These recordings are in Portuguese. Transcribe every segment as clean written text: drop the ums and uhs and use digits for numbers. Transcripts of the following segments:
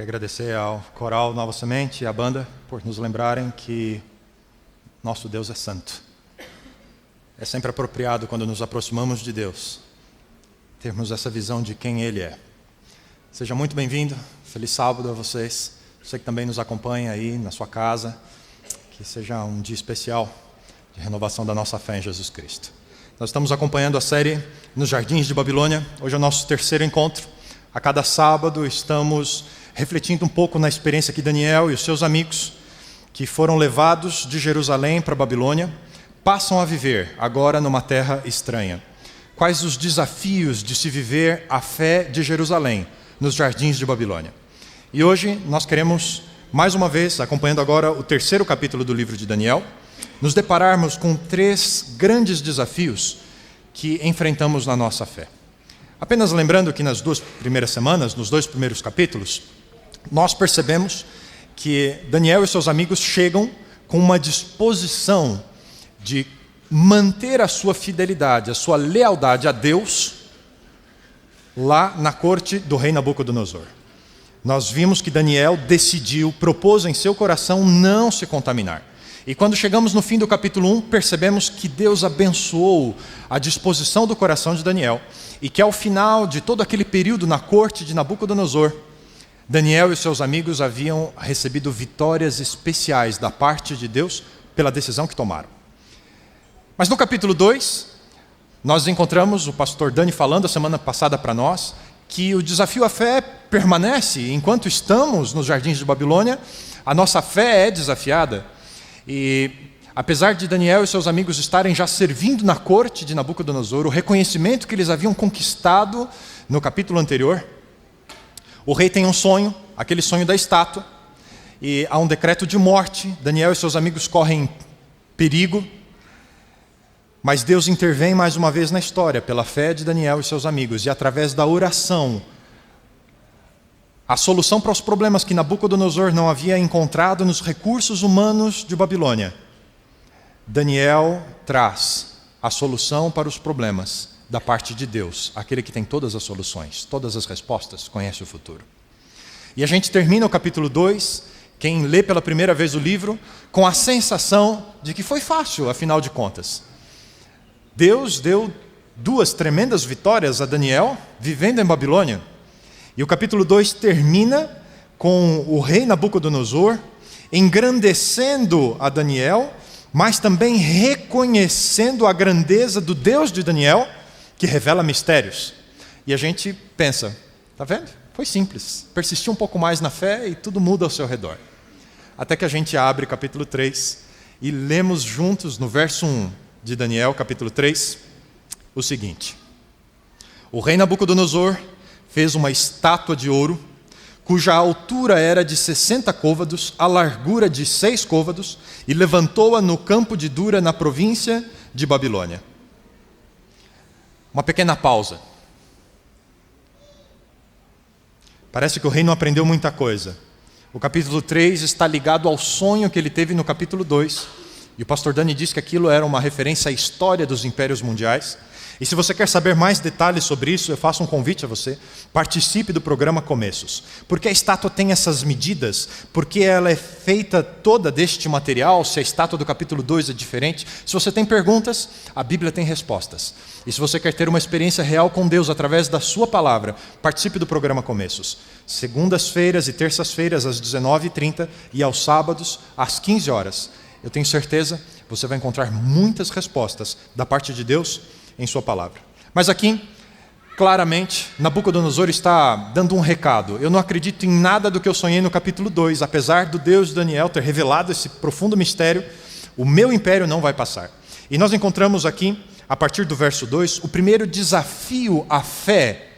Quero agradecer ao Coral Nova Semente e à banda por nos lembrarem que nosso Deus é santo. É sempre apropriado quando nos aproximamos de Deus termos essa visão de quem Ele é. Seja muito bem-vindo, feliz sábado a vocês. Você que também nos acompanha aí na sua casa, que seja um dia especial de renovação da nossa fé em Jesus Cristo. Nós estamos acompanhando a série Nos Jardins de Babilônia. Hoje é o nosso terceiro encontro. A cada sábado estamos refletindo um pouco na experiência que Daniel e os seus amigos, que foram levados de Jerusalém para a Babilônia, passam a viver agora numa terra estranha. Quais os desafios de se viver a fé de Jerusalém nos Jardins de Babilônia? E hoje nós queremos, mais uma vez, acompanhando agora o terceiro capítulo do livro de Daniel, nos depararmos com 3 grandes desafios que enfrentamos na nossa fé. Apenas lembrando que nas 2 primeiras semanas, nos 2 primeiros capítulos, nós percebemos que Daniel e seus amigos chegam com uma disposição de manter a sua fidelidade, a sua lealdade a Deus lá na corte do rei Nabucodonosor. Nós vimos que Daniel propôs em seu coração não se contaminar. E quando chegamos no fim do capítulo 1, percebemos que Deus abençoou a disposição do coração de Daniel e que ao final de todo aquele período na corte de Nabucodonosor, Daniel e seus amigos haviam recebido vitórias especiais da parte de Deus pela decisão que tomaram. Mas no capítulo 2, nós encontramos o pastor Dani falando a semana passada para nós que o desafio à fé permanece enquanto estamos nos Jardins de Babilônia. A nossa fé é desafiada. E apesar de Daniel e seus amigos estarem já servindo na corte de Nabucodonosor, o reconhecimento que eles haviam conquistado no capítulo anterior, o rei tem um sonho, aquele sonho da estátua, e há um decreto de morte. Daniel e seus amigos correm perigo, mas Deus intervém mais uma vez na história, pela fé de Daniel e seus amigos, e através da oração, a solução para os problemas que Nabucodonosor não havia encontrado nos recursos humanos de Babilônia. Daniel traz a solução para os problemas da parte de Deus, aquele que tem todas as soluções, todas as respostas, conhece o futuro. E a gente termina o capítulo 2, quem lê pela primeira vez o livro, com a sensação de que foi fácil, afinal de contas. Deus deu 2 tremendas vitórias a Daniel, vivendo em Babilônia. E o capítulo 2 termina com o rei Nabucodonosor engrandecendo a Daniel, mas também reconhecendo a grandeza do Deus de Daniel, que revela mistérios. E a gente pensa, tá vendo? Foi simples. Persistir um pouco mais na fé e tudo muda ao seu redor. Até que a gente abre capítulo 3 e lemos juntos no verso 1 de Daniel, capítulo 3, o seguinte: o rei Nabucodonosor fez uma estátua de ouro, cuja altura era de 60 côvados, a largura de 6 côvados, e levantou-a no campo de Dura, na província de Babilônia. Uma pequena pausa. Parece que o rei não aprendeu muita coisa. O capítulo 3 está ligado ao sonho que ele teve no capítulo 2. E o pastor Dani disse que aquilo era uma referência à história dos impérios mundiais. E se você quer saber mais detalhes sobre isso, eu faço um convite a você. Participe do programa Começos. Porque a estátua tem essas medidas? Porque ela é feita toda deste material? Se a estátua do capítulo 2 é diferente? Se você tem perguntas, a Bíblia tem respostas. E se você quer ter uma experiência real com Deus através da sua palavra, participe do programa Começos. Segundas-feiras e terças-feiras às 19h30 e aos sábados às 15 horas. Eu tenho certeza, você vai encontrar muitas respostas da parte de Deus em sua palavra. Mas aqui, claramente, Nabucodonosor está dando um recado. Eu não acredito em nada do que eu sonhei no capítulo 2, apesar do Deus de Daniel ter revelado esse profundo mistério, o meu império não vai passar. E nós encontramos aqui, a partir do verso 2, o primeiro desafio à fé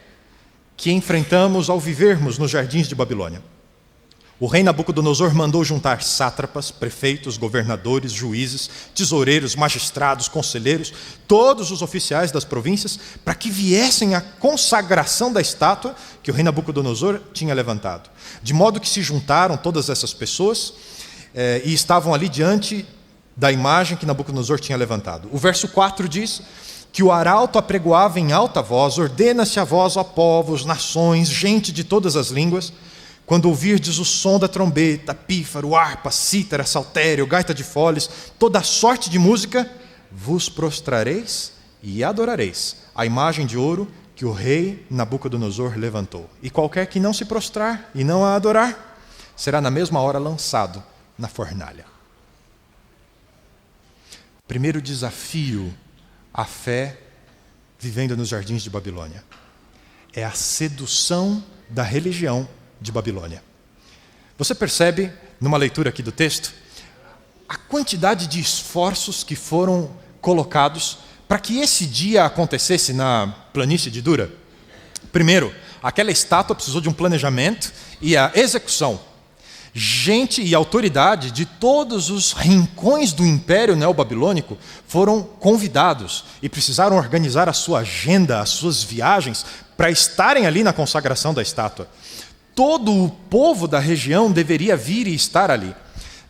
que enfrentamos ao vivermos nos Jardins de Babilônia. O rei Nabucodonosor mandou juntar sátrapas, prefeitos, governadores, juízes, tesoureiros, magistrados, conselheiros, todos os oficiais das províncias, para que viessem à consagração da estátua que o rei Nabucodonosor tinha levantado. De modo que se juntaram todas essas pessoas e estavam ali diante da imagem que Nabucodonosor tinha levantado. O verso 4 diz que o arauto apregoava em alta voz: ordena-se a vós, ó povos, nações, gente de todas as línguas, Quando ouvirdes o som da trombeta, pífaro, harpa, cítara, saltério, gaita de foles, toda sorte de música, vos prostrareis e adorareis a imagem de ouro que o rei Nabucodonosor levantou. E qualquer que não se prostrar e não a adorar, será na mesma hora lançado na fornalha. Primeiro desafio à fé vivendo nos jardins de Babilônia é a sedução da religião de Babilônia. Você percebe, numa leitura aqui do texto, a quantidade de esforços que foram colocados para que esse dia acontecesse na planície de Dura. Primeiro, aquela estátua precisou de um planejamento e a execução. Gente e autoridade de todos os rincões do Império Neobabilônico foram convidados e precisaram organizar a sua agenda, as suas viagens, para estarem ali na consagração da estátua. Todo o povo da região deveria vir e estar ali.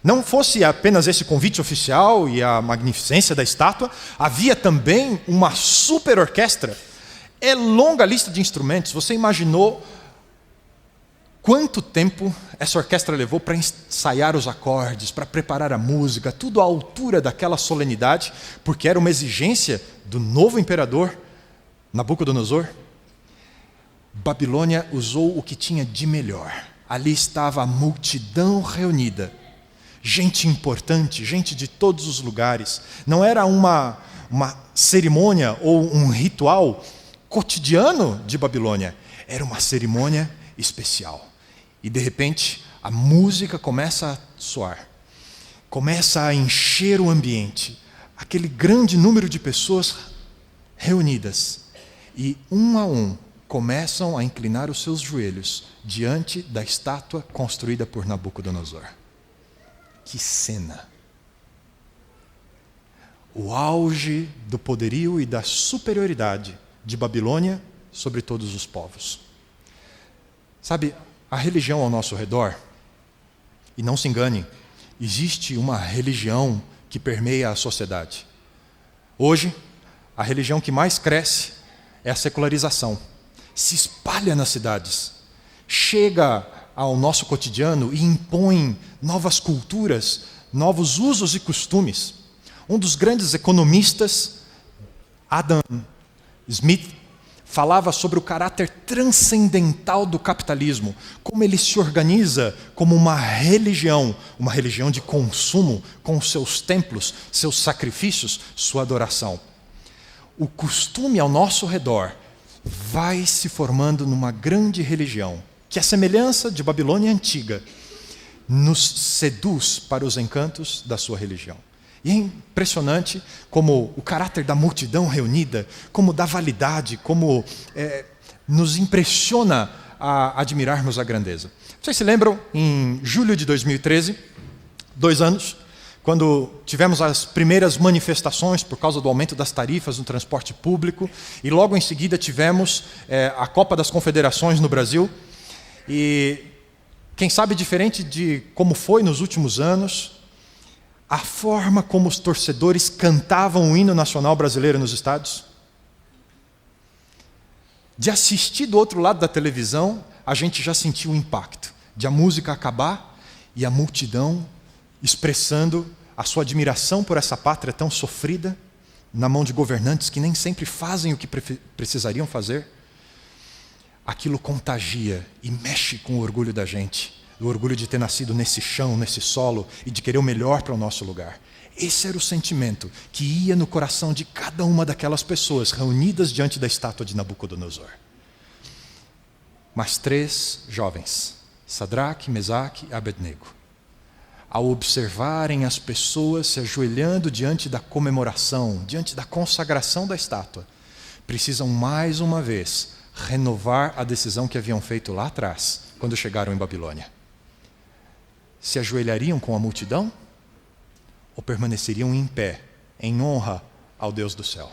Não fosse apenas esse convite oficial e a magnificência da estátua, havia também uma super orquestra. É longa lista de instrumentos. Você imaginou quanto tempo essa orquestra levou para ensaiar os acordes, para preparar a música, tudo à altura daquela solenidade, porque era uma exigência do novo imperador Nabucodonosor? Babilônia usou o que tinha de melhor. Ali estava a multidão reunida. Gente importante, gente de todos os lugares. Não era uma cerimônia ou um ritual cotidiano de Babilônia. Era uma cerimônia especial. E de repente, a música começa a soar. Começa a encher o ambiente. Aquele grande número de pessoas reunidas. E um a um, começam a inclinar os seus joelhos diante da estátua construída por Nabucodonosor. Que cena! O auge do poderio e da superioridade de Babilônia sobre todos os povos. Sabe, a religião ao nosso redor, e não se engane, existe uma religião que permeia a sociedade. Hoje, a religião que mais cresce é a secularização. Se espalha nas cidades, chega ao nosso cotidiano e impõe novas culturas, novos usos e costumes. Um dos grandes economistas, Adam Smith, falava sobre o caráter transcendental do capitalismo, como ele se organiza como uma religião de consumo, com seus templos, seus sacrifícios, sua adoração. O costume ao nosso redor vai se formando numa grande religião, que a semelhança de Babilônia antiga nos seduz para os encantos da sua religião. E é impressionante como o caráter da multidão reunida, como da validade, como nos impressiona a admirarmos a grandeza. Vocês se lembram, em julho de 2013, 2 anos, quando tivemos as primeiras manifestações por causa do aumento das tarifas no transporte público, e logo em seguida tivemos a Copa das Confederações no Brasil, e quem sabe diferente de como foi nos últimos anos, a forma como os torcedores cantavam o hino nacional brasileiro nos estádios. De assistir do outro lado da televisão, a gente já sentiu o impacto de a música acabar e a multidão expressando a sua admiração por essa pátria tão sofrida, na mão de governantes que nem sempre fazem o que precisariam fazer. Aquilo contagia e mexe com o orgulho da gente, o orgulho de ter nascido nesse chão, nesse solo, e de querer o melhor para o nosso lugar. Esse era o sentimento que ia no coração de cada uma daquelas pessoas reunidas diante da estátua de Nabucodonosor. Mas 3 jovens, Sadraque, Mesaque e Abednego, ao observarem as pessoas se ajoelhando diante da comemoração, diante da consagração da estátua, precisam mais uma vez renovar a decisão que haviam feito lá atrás, quando chegaram em Babilônia. Se ajoelhariam com a multidão ou permaneceriam em pé, em honra ao Deus do céu?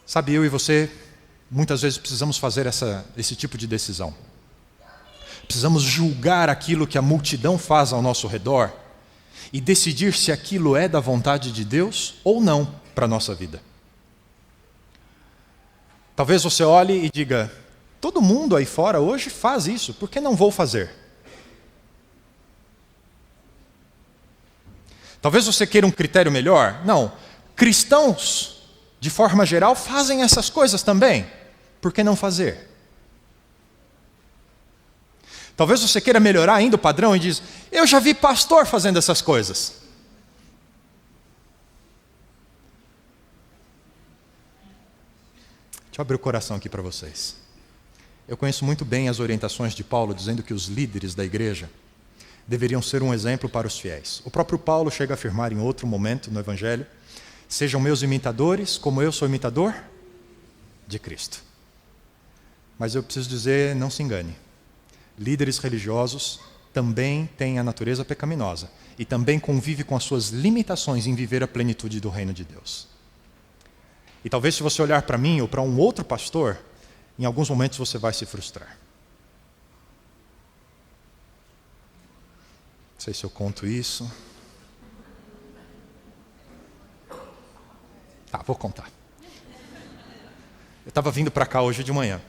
Sabe, eu e você, muitas vezes precisamos fazer esse tipo de decisão. Precisamos julgar aquilo que a multidão faz ao nosso redor e decidir se aquilo é da vontade de Deus ou não para a nossa vida. Talvez você olhe e diga: Todo mundo aí fora hoje faz isso, por que não vou fazer? Talvez você queira um critério melhor? Não. Cristãos, de forma geral, fazem essas coisas também. Por que não fazer? Talvez você queira melhorar ainda o padrão e diz, eu já vi pastor fazendo essas coisas. Deixa eu abrir o coração aqui para vocês. Eu conheço muito bem as orientações de Paulo, dizendo que os líderes da igreja deveriam ser um exemplo para os fiéis. O próprio Paulo chega a afirmar em outro momento no Evangelho, sejam meus imitadores, como eu sou imitador de Cristo. Mas eu preciso dizer, não se engane. Líderes religiosos também têm a natureza pecaminosa e também convivem com as suas limitações em viver a plenitude do reino de Deus. E talvez se você olhar para mim ou para um outro pastor, em alguns momentos você vai se frustrar. Não sei se eu conto isso. Tá, vou contar. Eu estava vindo para cá hoje de manhã.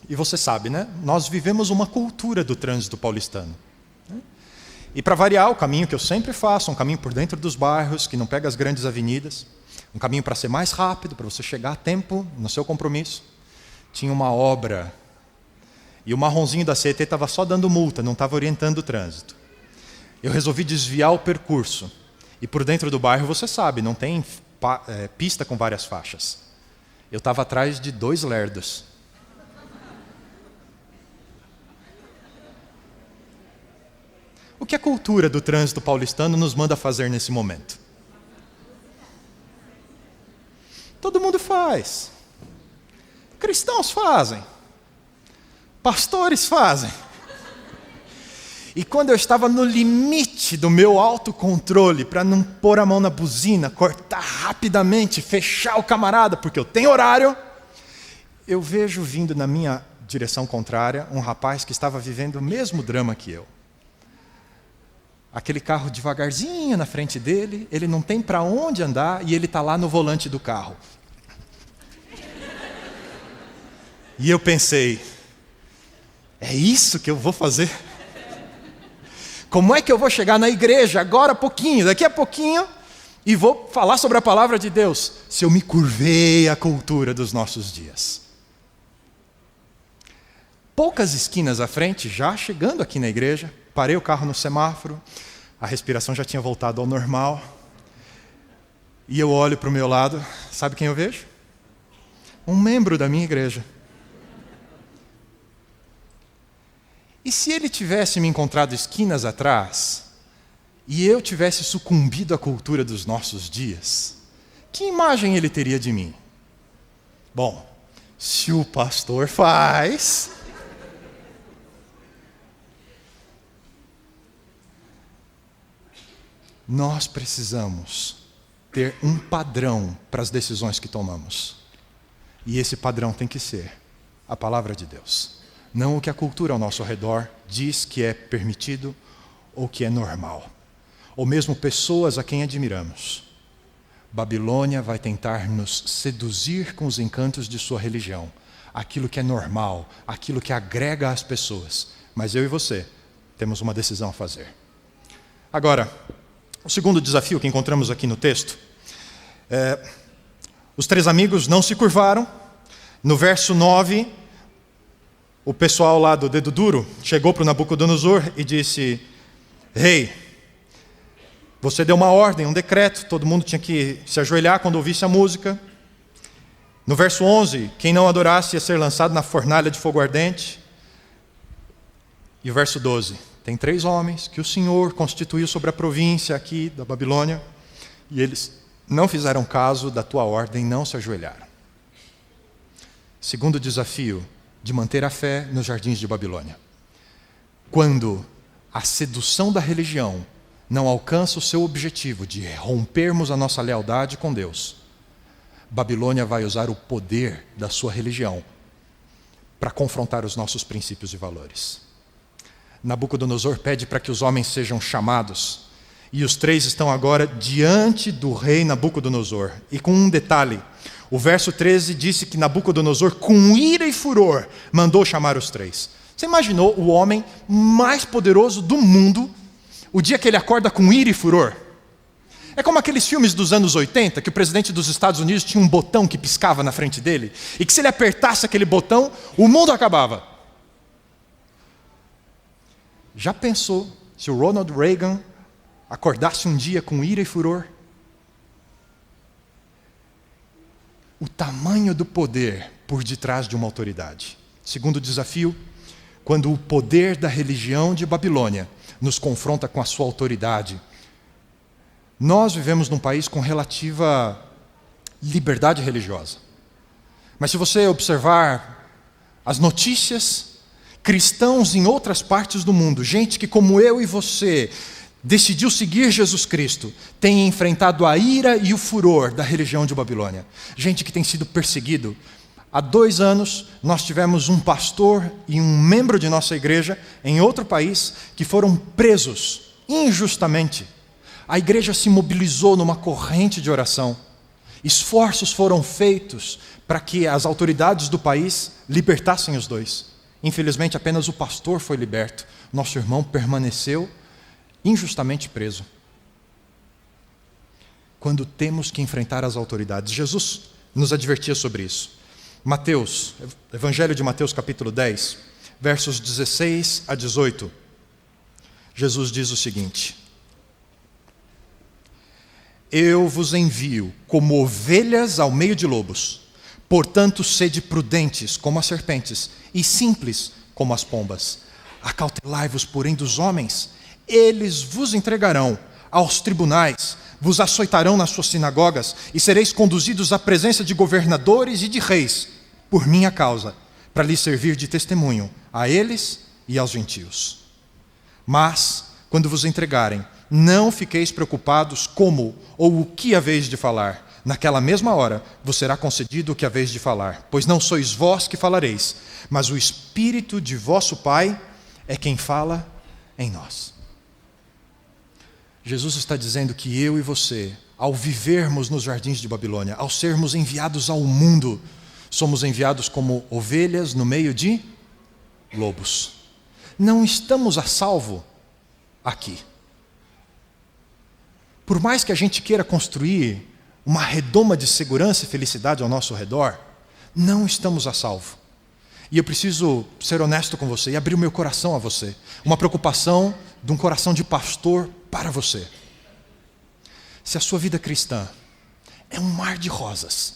E você sabe, né? Nós vivemos uma cultura do trânsito paulistano. E para variar, o caminho que eu sempre faço, um caminho por dentro dos bairros, que não pega as grandes avenidas, um caminho para ser mais rápido, para você chegar a tempo no seu compromisso. Tinha uma obra e o marronzinho da CET estava só dando multa, não estava orientando o trânsito. Eu resolvi desviar o percurso. E por dentro do bairro, você sabe, não tem pista com várias faixas. Eu estava atrás de 2 lerdos. O que a cultura do trânsito paulistano nos manda fazer nesse momento? Todo mundo faz. Cristãos fazem. Pastores fazem. E quando eu estava no limite do meu autocontrole, para não pôr a mão na buzina, cortar rapidamente, fechar o camarada, porque eu tenho horário, eu vejo vindo na minha direção contrária um rapaz que estava vivendo o mesmo drama que eu. Aquele carro devagarzinho na frente dele, ele não tem para onde andar e ele está lá no volante do carro. E eu pensei, é isso que eu vou fazer? Como é que eu vou chegar na igreja agora, pouquinho, daqui a pouquinho, e vou falar sobre a palavra de Deus, se eu me curvei à cultura dos nossos dias? Poucas esquinas à frente, já chegando aqui na igreja, parei o carro no semáforo, a respiração já tinha voltado ao normal, e eu olho para o meu lado, sabe quem eu vejo? Um membro da minha igreja. E se ele tivesse me encontrado esquinas atrás, e eu tivesse sucumbido à cultura dos nossos dias, que imagem ele teria de mim? Bom, se o pastor faz... Nós precisamos ter um padrão para as decisões que tomamos. E esse padrão tem que ser a palavra de Deus. Não o que a cultura ao nosso redor diz que é permitido ou que é normal. Ou mesmo pessoas a quem admiramos. Babilônia vai tentar nos seduzir com os encantos de sua religião. Aquilo que é normal, aquilo que agrega às pessoas. Mas eu e você temos uma decisão a fazer. Agora, o segundo desafio que encontramos aqui no texto os 3 amigos não se curvaram. No verso 9, o pessoal lá do dedo duro chegou para o Nabucodonosor e disse: Rei, você deu uma ordem, um decreto, todo mundo tinha que se ajoelhar quando ouvisse a música. No verso 11, quem não adorasse ia ser lançado na fornalha de fogo ardente. E o verso 12, tem 3 homens que o Senhor constituiu sobre a província aqui da Babilônia, e eles não fizeram caso da tua ordem, não se ajoelharam. Segundo desafio, de manter a fé nos jardins de Babilônia. Quando a sedução da religião não alcança o seu objetivo de rompermos a nossa lealdade com Deus, Babilônia vai usar o poder da sua religião para confrontar os nossos princípios e valores. Nabucodonosor pede para que os homens sejam chamados, e os 3 estão agora diante do rei Nabucodonosor. E com um detalhe, O verso 13 disse que Nabucodonosor, com ira e furor, mandou chamar os três. Você imaginou o homem mais poderoso do mundo, o dia que ele acorda com ira e furor? É como aqueles filmes dos anos 80, que o presidente dos Estados Unidos tinha um botão que piscava na frente dele, e que se ele apertasse aquele botão, o mundo acabava. Já pensou se o Ronald Reagan acordasse um dia com ira e furor? O tamanho do poder por detrás de uma autoridade. Segundo desafio, quando o poder da religião de Babilônia nos confronta com a sua autoridade. Nós vivemos num país com relativa liberdade religiosa. Mas se você observar as notícias, cristãos em outras partes do mundo, gente que como eu e você decidiu seguir Jesus Cristo, tem enfrentado a ira e o furor da religião de Babilônia. Gente que tem sido perseguido. Há 2 anos, nós tivemos um pastor e um membro de nossa igreja em outro país que foram presos injustamente. A igreja se mobilizou numa corrente de oração. Esforços foram feitos para que as autoridades do país libertassem os dois. Infelizmente, apenas o pastor foi liberto. Nosso irmão permaneceu injustamente preso. Quando temos que enfrentar as autoridades, Jesus nos advertia sobre isso. Mateus, Evangelho de Mateus capítulo 10, versos 16 a 18. Jesus diz o seguinte: Eu vos envio como ovelhas ao meio de lobos, portanto sede prudentes como as serpentes e simples como as pombas. Acautelai-vos, porém, dos homens. Eles vos entregarão aos tribunais, vos açoitarão nas suas sinagogas e sereis conduzidos à presença de governadores e de reis, por minha causa, para lhes servir de testemunho a eles e aos gentios. Mas, quando vos entregarem, não fiqueis preocupados como ou o que haveis de falar. Naquela mesma hora vos será concedido o que haveis de falar, pois não sois vós que falareis, mas o Espírito de vosso Pai é quem fala em nós. Jesus está dizendo que eu e você, ao vivermos nos jardins de Babilônia, ao sermos enviados ao mundo, somos enviados como ovelhas no meio de lobos. Não estamos a salvo aqui. Por mais que a gente queira construir uma redoma de segurança e felicidade ao nosso redor, não estamos a salvo. E eu preciso ser honesto com você e abrir o meu coração a você. Uma preocupação de um coração de pastor para você. Se a sua vida cristã é um mar de rosas,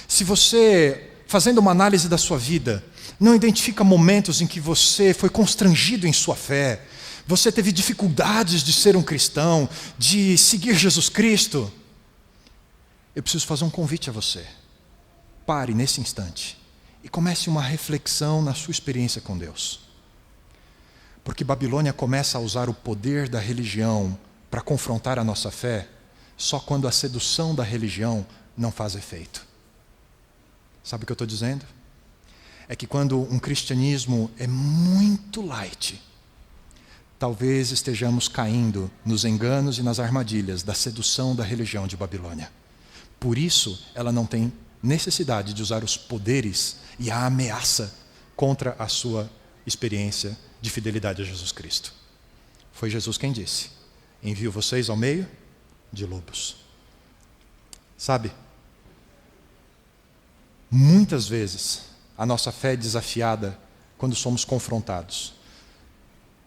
se você, fazendo uma análise da sua vida, não identifica momentos em que você foi constrangido em sua fé, você teve dificuldades de ser um cristão, de seguir Jesus Cristo, eu preciso fazer um convite a você. Pare nesse instante e comece uma reflexão na sua experiência com Deus. Porque Babilônia começa a usar o poder da religião para confrontar a nossa fé só quando a sedução da religião não faz efeito. Sabe o que eu estou dizendo? É que quando um cristianismo é muito light, talvez estejamos caindo nos enganos e nas armadilhas da sedução da religião de Babilônia. Por isso, ela não tem necessidade de usar os poderes e a ameaça contra a sua experiência de fidelidade a Jesus Cristo. Foi Jesus quem disse: envio vocês ao meio de lobos. Sabe, muitas vezes a nossa fé é desafiada quando somos confrontados.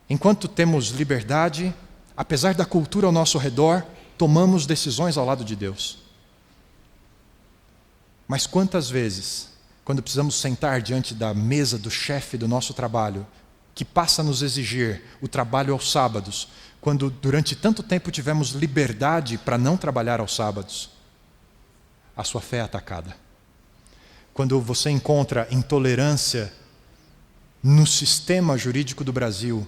Enquanto temos liberdade, apesar da cultura ao nosso redor, tomamos decisões ao lado de Deus. Mas quantas vezes, quando precisamos sentar diante da mesa do chefe do nosso trabalho, que passa a nos exigir o trabalho aos sábados, quando durante tanto tempo tivemos liberdade para não trabalhar aos sábados, a sua fé é atacada. Quando você encontra intolerância no sistema jurídico do Brasil,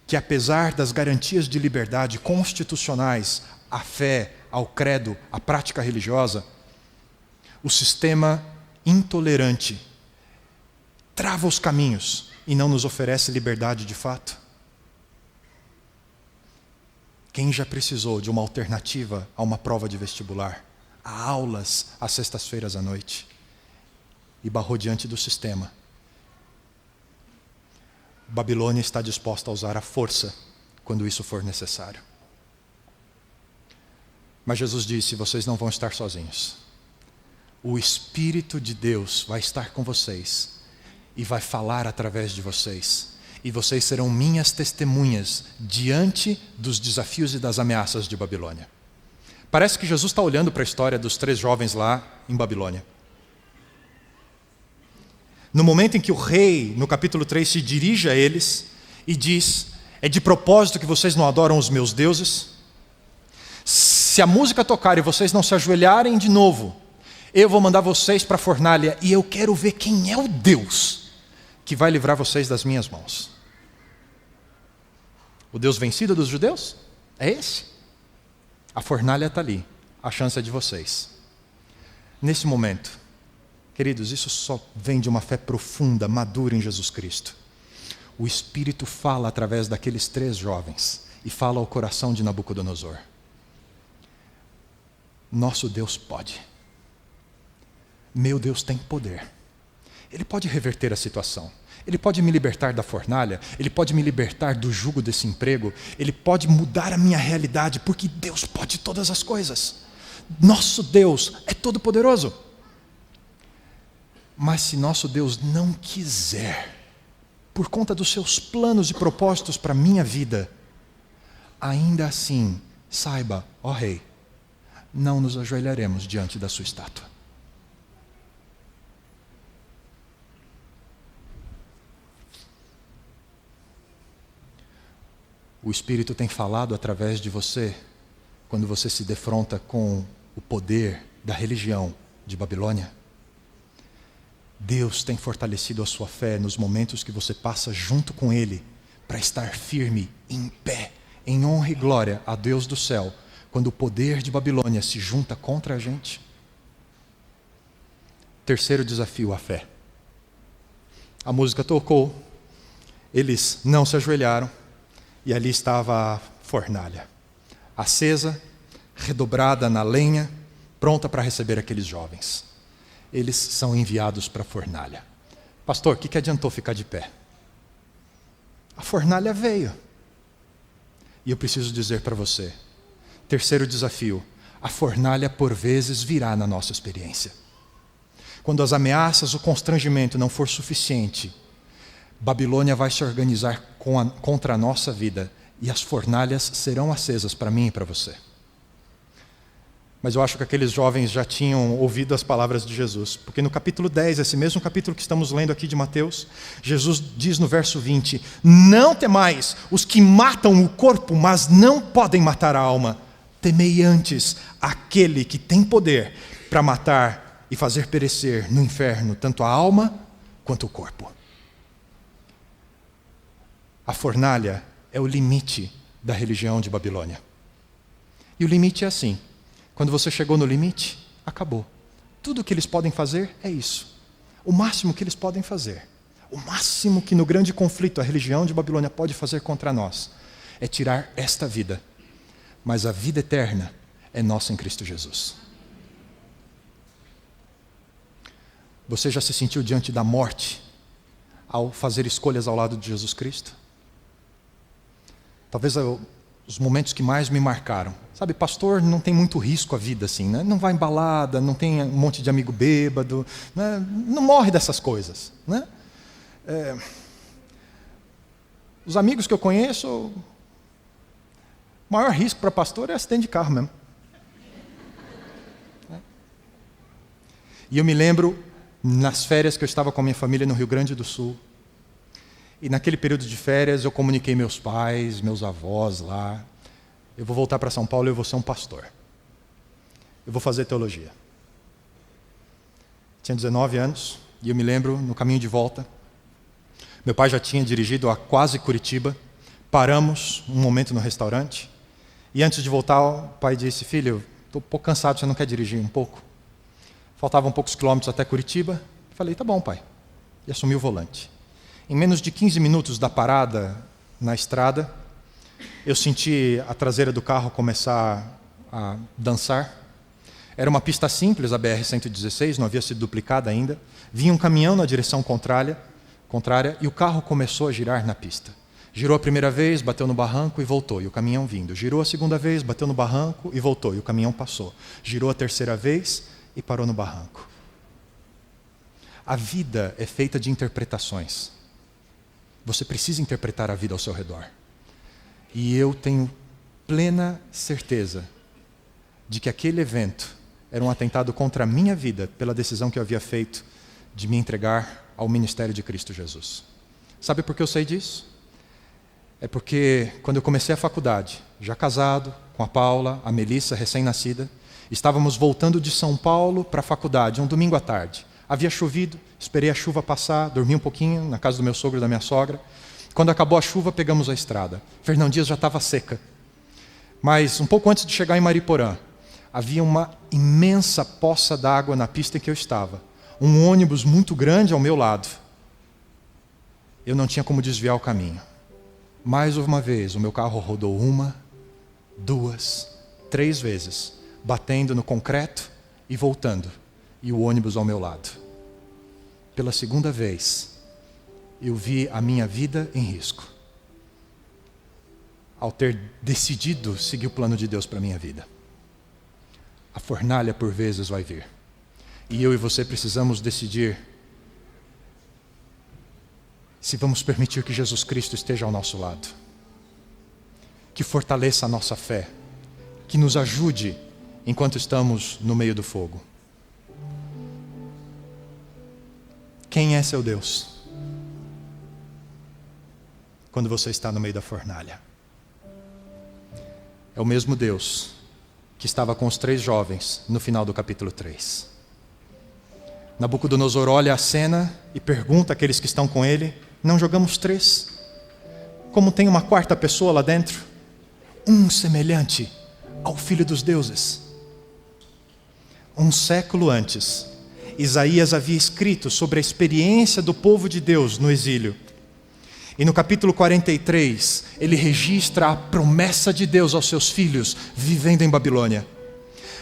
que apesar das garantias de liberdade constitucionais, à fé, ao credo, à prática religiosa, o sistema intolerante trava os caminhos e não nos oferece liberdade de fato. Quem já precisou de uma alternativa a uma prova de vestibular? a aulas às sextas-feiras à noite. E barrou diante do sistema. Babilônia está disposta a usar a força quando isso for necessário. Mas Jesus disse: vocês não vão estar sozinhos. O Espírito de Deus vai estar com vocês e vai falar através de vocês. E vocês serão minhas testemunhas diante dos desafios e das ameaças de Babilônia. Parece que Jesus está olhando para a história dos 3 jovens lá em Babilônia. No momento em que o rei, no capítulo 3, se dirige a eles e diz: é de propósito que vocês não adoram os meus deuses? Se a música tocar e vocês não se ajoelharem de novo, eu vou mandar vocês para a fornalha e eu quero ver quem é o Deus que vai livrar vocês das minhas mãos. O Deus vencido dos judeus? É esse. A fornalha está ali, a chance é de vocês. Nesse momento, queridos, isso só vem de uma fé profunda, madura em Jesus Cristo. O Espírito fala através daqueles 3 jovens e fala ao coração de Nabucodonosor. Nosso Deus pode. Meu Deus tem poder. Ele pode reverter a situação. Ele pode me libertar da fornalha. Ele pode me libertar do jugo desse emprego. Ele pode mudar a minha realidade, porque Deus pode todas as coisas. Nosso Deus é todo poderoso. Mas se nosso Deus não quiser, por conta dos seus planos e propósitos para a minha vida, ainda assim, saiba, ó Rei, não nos ajoelharemos diante da sua estátua. O Espírito tem falado através de você, quando você se defronta com o poder da religião de Babilônia. Deus tem fortalecido a sua fé nos momentos que você passa junto com Ele, para estar firme, em pé, em honra e glória a Deus do céu, quando o poder de Babilônia se junta contra a gente. Terceiro desafio, a fé. A música tocou, eles não se ajoelharam, e ali estava a fornalha, acesa, redobrada na lenha, pronta para receber aqueles jovens. Eles são enviados para a fornalha. Pastor, o que adiantou ficar de pé? A fornalha veio. E eu preciso dizer para você, terceiro desafio, a fornalha por vezes virá na nossa experiência. Quando as ameaças, o constrangimento não for suficiente, Babilônia vai se organizar contra a nossa vida e as fornalhas serão acesas para mim e para você. Mas eu acho que aqueles jovens já tinham ouvido as palavras de Jesus, porque no capítulo 10, esse mesmo capítulo que estamos lendo aqui de Mateus, Jesus diz no verso 20, não temais os que matam o corpo, mas não podem matar a alma. Temei antes aquele que tem poder para matar e fazer perecer no inferno tanto a alma quanto o corpo. A fornalha é o limite da religião de Babilônia. E o limite é assim, quando você chegou no limite, acabou. Tudo o que eles podem fazer é isso. O máximo que eles podem fazer, o máximo que no grande conflito a religião de Babilônia pode fazer contra nós, é tirar esta vida. Mas a vida eterna é nossa em Cristo Jesus. Você já se sentiu diante da morte ao fazer escolhas ao lado de Jesus Cristo? Talvez os momentos que mais me marcaram. Sabe, pastor, não tem muito risco a vida assim, né? Não vai em balada, não tem um monte de amigo bêbado, né? Não morre dessas coisas, né? Os amigos que eu conheço, o maior risco para pastor é acidente de carro mesmo. E eu me lembro, nas férias que eu estava com a minha família no Rio Grande do Sul, e naquele período de férias eu comuniquei meus pais, meus avós lá, eu vou voltar para São Paulo e eu vou ser um pastor. Eu vou fazer teologia. Tinha 19 anos, e eu me lembro, no caminho de volta, meu pai já tinha dirigido a quase Curitiba, paramos um momento no restaurante, e antes de voltar, o pai disse, filho, estou um pouco cansado, você não quer dirigir um pouco? Faltavam poucos quilômetros até Curitiba, falei, tá bom pai, e assumi o volante. Em menos de 15 minutos da parada na estrada, eu senti a traseira do carro começar a dançar. Era uma pista simples, a BR-116, não havia sido duplicada ainda. Vinha um caminhão na direção contrária e o carro começou a girar na pista. Girou a primeira vez, bateu no barranco e voltou, e o caminhão vindo. Girou a segunda vez, bateu no barranco e voltou, e o caminhão passou. Girou a terceira vez e parou no barranco. A vida é feita de interpretações. Você precisa interpretar a vida ao seu redor. E eu tenho plena certeza de que aquele evento era um atentado contra a minha vida pela decisão que eu havia feito de me entregar ao ministério de Cristo Jesus. Sabe por que eu sei disso? É porque quando eu comecei a faculdade, já casado, com a Paula, a Melissa, recém-nascida, estávamos voltando de São Paulo para a faculdade, um domingo à tarde. Havia chovido, esperei a chuva passar, dormi um pouquinho na casa do meu sogro e da minha sogra. Quando acabou a chuva, pegamos a estrada. Fernão Dias já estava seca. Mas um pouco antes de chegar em Mariporã, havia uma imensa poça d'água na pista em que eu estava. Um ônibus muito grande ao meu lado. Eu não tinha como desviar o caminho. Mais uma vez, o meu carro rodou 1, 2, 3 vezes, batendo no concreto e voltando, e o ônibus ao meu lado. Pela segunda vez, eu vi a minha vida em risco, ao ter decidido seguir o plano de Deus para a minha vida. A fornalha, por vezes, vai vir. E eu e você precisamos decidir se vamos permitir que Jesus Cristo esteja ao nosso lado, que fortaleça a nossa fé, que nos ajude enquanto estamos no meio do fogo. Quem é seu Deus quando você está no meio da fornalha? É o mesmo Deus que estava com os 3 jovens no final do capítulo 3. Nabucodonosor olha a cena e pergunta àqueles que estão com ele: não jogamos 3? Como tem uma 4ª pessoa lá dentro? Um semelhante ao Filho dos Deuses. Um século antes, Isaías havia escrito sobre a experiência do povo de Deus no exílio. E no capítulo 43, ele registra a promessa de Deus aos seus filhos vivendo em Babilônia.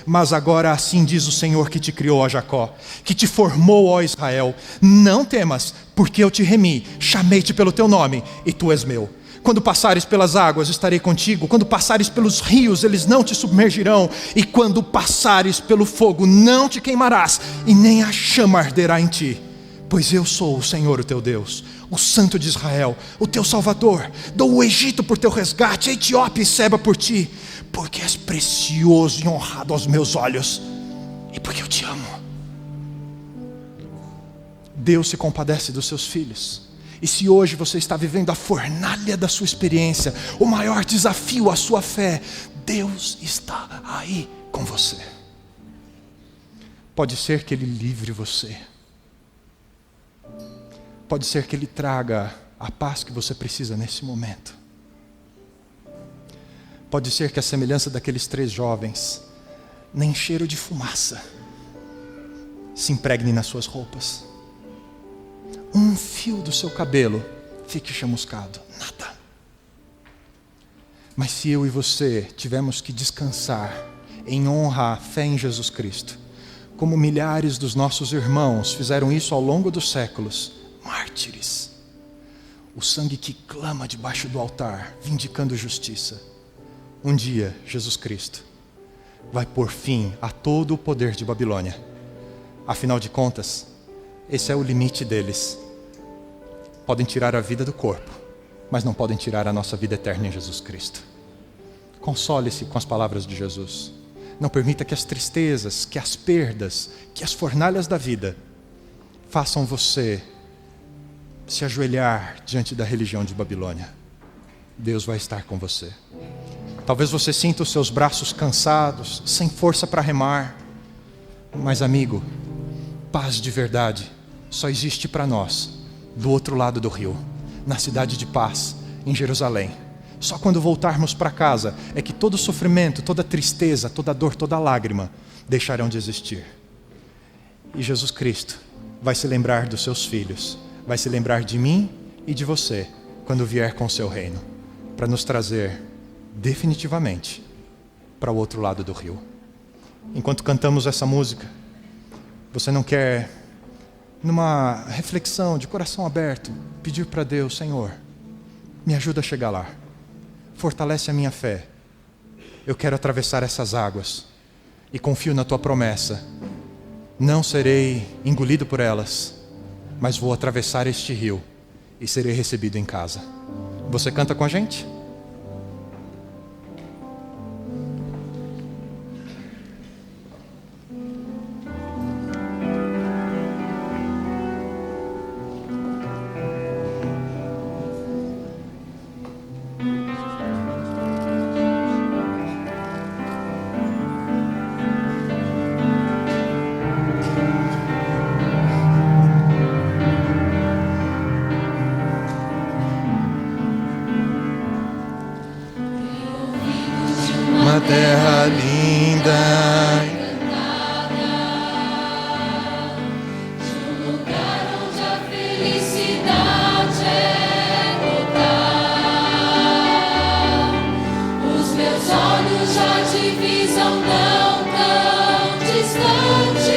Mas agora assim diz o Senhor que te criou, ó Jacó, que te formou, ó Israel: não temas, porque eu te remi, chamei-te pelo teu nome, e tu és meu. Quando passares pelas águas, estarei contigo. Quando passares pelos rios, eles não te submergirão. E quando passares pelo fogo, não te queimarás, e nem a chama arderá em ti. Pois eu sou o Senhor, o teu Deus, o Santo de Israel, o teu Salvador. Dou o Egito por teu resgate, a Etiópia e Seba por ti, porque és precioso e honrado aos meus olhos, e porque eu te amo. Deus se compadece dos seus filhos. E se hoje você está vivendo a fornalha da sua experiência, o maior desafio à sua fé, Deus está aí com você. Pode ser que Ele livre você. Pode ser que Ele traga a paz que você precisa nesse momento. Pode ser que a semelhança daqueles 3 jovens, nem cheiro de fumaça se impregne nas suas roupas. Um fio do seu cabelo fique chamuscado. Nada. Mas se eu e você tivermos que descansar em honra à fé em Jesus Cristo, como milhares dos nossos irmãos fizeram isso ao longo dos séculos, mártires, o sangue que clama debaixo do altar, vindicando justiça, um dia Jesus Cristo vai pôr fim a todo o poder de Babilônia. Afinal de contas, esse é o limite deles. Podem tirar a vida do corpo, mas não podem tirar a nossa vida eterna em Jesus Cristo. Console-se com as palavras de Jesus. Não permita que as tristezas, que as perdas, que as fornalhas da vida façam você se ajoelhar diante da religião de Babilônia. Deus vai estar com você. Talvez você sinta os seus braços cansados, sem força para remar. Mas, amigo, paz de verdade só existe para nós do outro lado do rio, na cidade de paz, em Jerusalém. Só quando voltarmos para casa é que todo sofrimento, toda tristeza, toda dor, toda lágrima deixarão de existir. E Jesus Cristo vai se lembrar dos seus filhos, vai se lembrar de mim e de você quando vier com o seu reino, para nos trazer definitivamente para o outro lado do rio. enquanto cantamos essa música, você não quer, numa reflexão de coração aberto, pedir para Deus: Senhor, me ajuda a chegar lá, fortalece a minha fé, eu quero atravessar essas águas e confio na tua promessa, não serei engolido por elas, mas vou atravessar este rio e serei recebido em casa. Você canta com a gente? Uma terra linda, de um lugar onde a felicidade é total. Os meus olhos já divisam não tão distantes,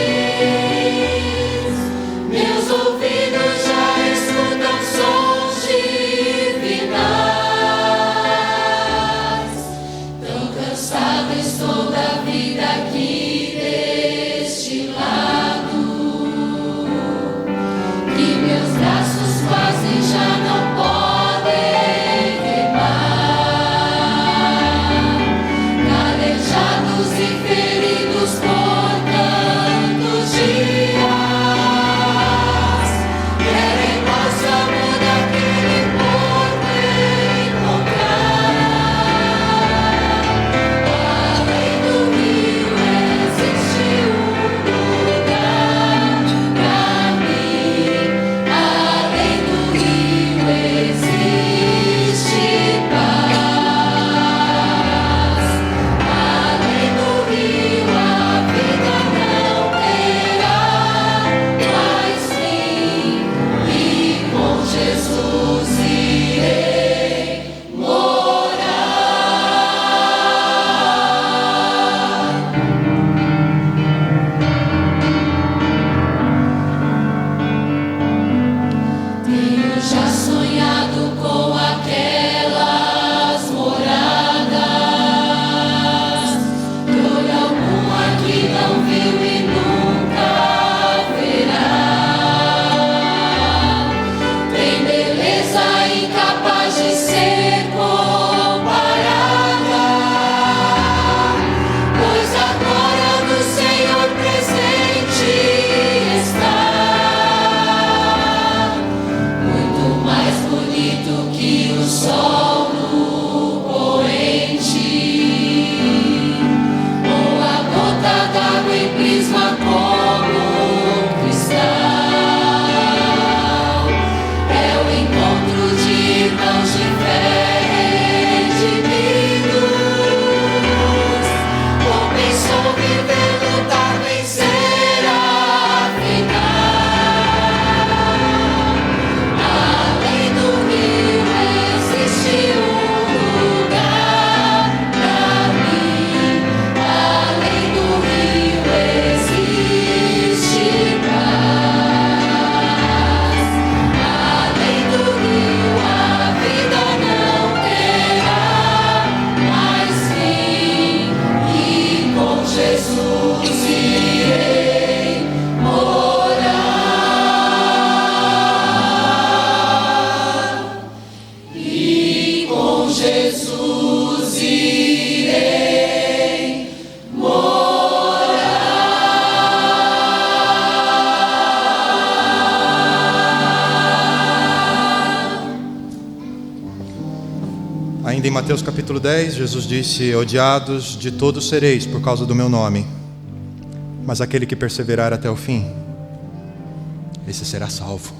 meus ouvidos já escutam sons divinais. Tão cansada estou da vida aqui deste lado, que meus braços quase já não podem remar. Calejados e feridos por tantos dias, querem nós o amor daquele povo encontrar. Além do rio existe um lugar pra mim. Além do rio existe paz. Além do rio a vida não terá mais fim. E com Jesus irei morar. Tenho já sonhado com aquelas moradas que olho algum aqui não viu e nunca verá. Tem beleza incapaz de ser comparada, pois a glória do Senhor presente está. Muito mais bonito que o sol no poente, ou a gota d'água em prisma como um cristal. É o encontro de irmãos de fé redimidos. Compensou viver, lutar, vencer afinal. Além do rio existe um lugar pra mim. Além do rio existe paz. Além do rio a vida não terá mais fim. E com Jesus irei morar. E com Jesus irei morar. ainda em Mateus capítulo 10, Jesus disse: odiados de todos sereis por causa do meu nome, mas aquele que perseverar até o fim, esse será salvo.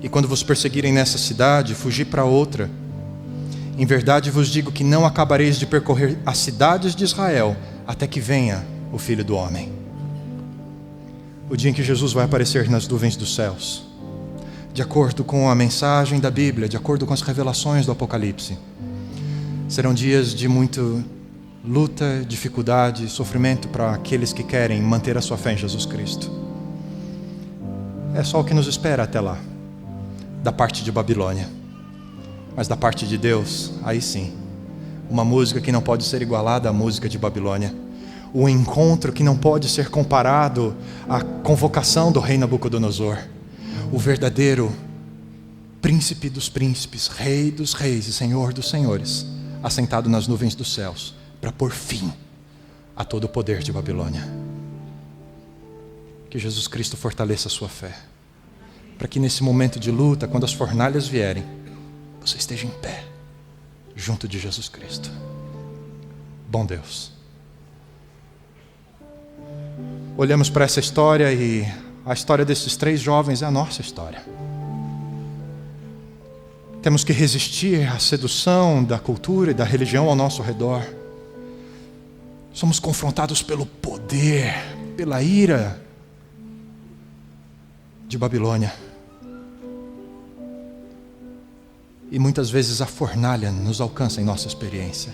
E quando vos perseguirem nessa cidade, fugi para outra. Em verdade vos digo que não acabareis de percorrer as cidades de Israel até que venha o Filho do Homem. O dia em que Jesus vai aparecer nas nuvens dos céus, de acordo com a mensagem da Bíblia, de acordo com as revelações do Apocalipse, serão dias de muito luta, dificuldade, sofrimento para aqueles que querem manter a sua fé em Jesus Cristo. É só o que nos espera até lá, da parte de Babilônia. Mas da parte de Deus, aí sim, uma música que não pode ser igualada à música de Babilônia. O encontro que não pode ser comparado à convocação do rei Nabucodonosor. O verdadeiro príncipe dos príncipes, rei dos reis e senhor dos senhores, assentado nas nuvens dos céus, para pôr fim a todo o poder de Babilônia. Que Jesus Cristo fortaleça a sua fé, para que nesse momento de luta, quando as fornalhas vierem, você esteja em pé, junto de Jesus Cristo. Bom Deus, olhamos para essa história e a história desses 3 jovens é a nossa história. Temos que resistir à sedução da cultura e da religião ao nosso redor. Somos confrontados pelo poder, pela ira de Babilônia. E muitas vezes a fornalha nos alcança em nossa experiência.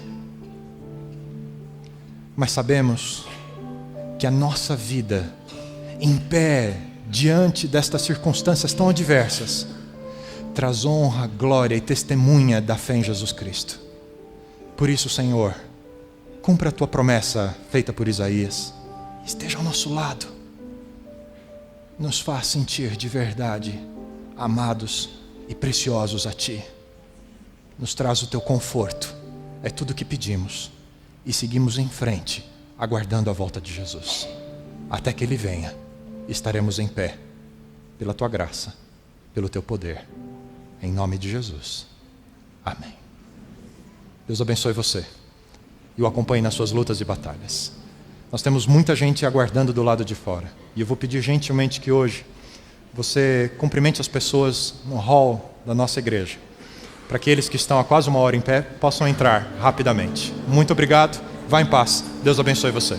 Mas sabemos que a nossa vida, em pé, diante destas circunstâncias tão adversas, traz honra, glória e testemunha da fé em Jesus Cristo. Por isso, Senhor, cumpra a tua promessa feita por Isaías. Esteja ao nosso lado. Nos faz sentir de verdade amados e preciosos a Ti. Nos traz o Teu conforto. É tudo o que pedimos. E seguimos em frente, aguardando a volta de Jesus. Até que Ele venha, estaremos em pé, pela Tua graça, pelo Teu poder. Em nome de Jesus. Amém. Deus abençoe você e o acompanhe nas suas lutas e batalhas. Nós temos muita gente aguardando do lado de fora. E eu vou pedir gentilmente que hoje você cumprimente as pessoas no hall da nossa igreja, para que eles que estão há quase 1 hora em pé possam entrar rapidamente. Muito obrigado. Vá em paz. Deus abençoe você.